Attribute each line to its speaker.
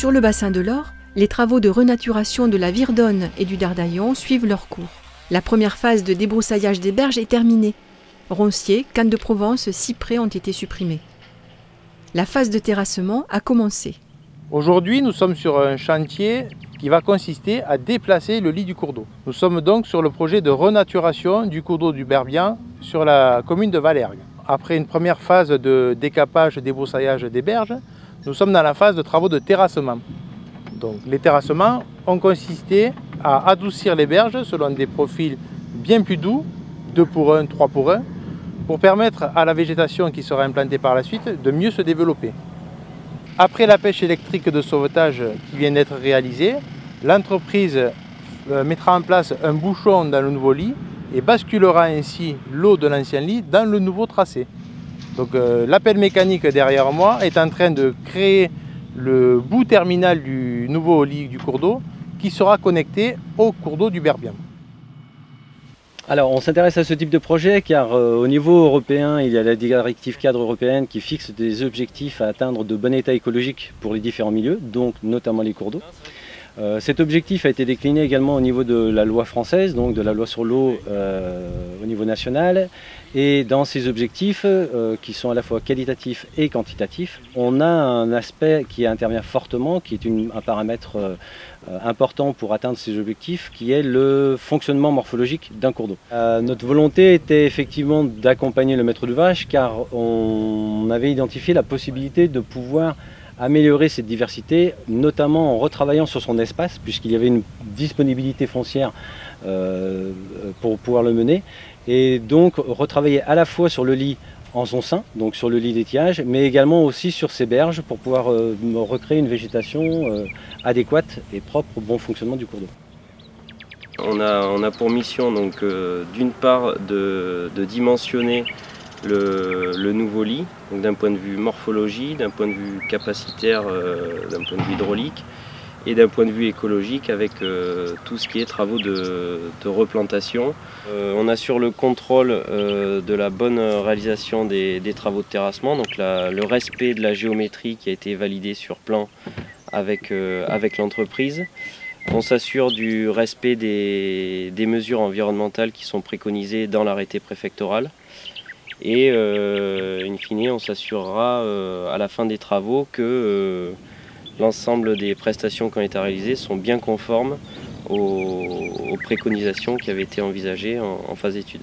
Speaker 1: Sur le bassin de l'Or, les travaux de renaturation de la Virdonne et du Dardaillon suivent leur cours. La première phase de débroussaillage des berges est terminée. Ronciers, cannes de Provence, cyprès ont été supprimés. La phase de terrassement a commencé.
Speaker 2: Aujourd'hui, nous sommes sur un chantier qui va consister à déplacer le lit du cours d'eau. Nous sommes donc sur le projet de renaturation du cours d'eau du Berbian sur la commune de Vallergue. Après une première phase de décapage, débroussaillage des berges, nous sommes dans la phase de travaux de terrassement. Donc, les terrassements ont consisté à adoucir les berges selon des profils bien plus doux, 2 pour 1, 3 pour 1, pour permettre à la végétation qui sera implantée par la suite de mieux se développer. Après la pêche électrique de sauvetage qui vient d'être réalisée, l'entreprise mettra en place un bouchon dans le nouveau lit et basculera ainsi l'eau de l'ancien lit dans le nouveau tracé. Donc l'appel mécanique derrière moi est en train de créer le bout terminal du nouveau lit du cours d'eau qui sera connecté au cours d'eau du Berbian.
Speaker 3: Alors on s'intéresse à ce type de projet car au niveau européen, il y a la directive cadre européenne qui fixe des objectifs à atteindre de bon état écologique pour les différents milieux, donc notamment les cours d'eau. Cet objectif a été décliné également au niveau de la loi française, donc de la loi sur l'eau au niveau national. Et dans ces objectifs, qui sont à la fois qualitatifs et quantitatifs, on a un aspect qui intervient fortement, qui est un paramètre important pour atteindre ces objectifs, qui est le fonctionnement morphologique d'un cours d'eau. Notre volonté était effectivement d'accompagner le maître d'ouvrage, car on avait identifié la possibilité de pouvoir améliorer cette diversité, notamment en retravaillant sur son espace, puisqu'il y avait une disponibilité foncière pour pouvoir le mener, et donc retravailler à la fois sur le lit en son sein, donc sur le lit d'étiage, mais également aussi sur ses berges pour pouvoir recréer une végétation adéquate et propre au bon fonctionnement du cours d'eau.
Speaker 4: On a pour mission donc d'une part de dimensionner le nouveau lit, d'un point de vue morphologie, d'un point de vue capacitaire, d'un point de vue hydraulique et d'un point de vue écologique avec tout ce qui est travaux de replantation. On assure le contrôle de la bonne réalisation des travaux de terrassement, donc le respect de la géométrie qui a été validée sur plan avec l'entreprise. On s'assure du respect des mesures environnementales qui sont préconisées dans l'arrêté préfectoral. Et in fine, on s'assurera à la fin des travaux que l'ensemble des prestations qui ont été réalisées sont bien conformes aux préconisations qui avaient été envisagées en phase d'étude.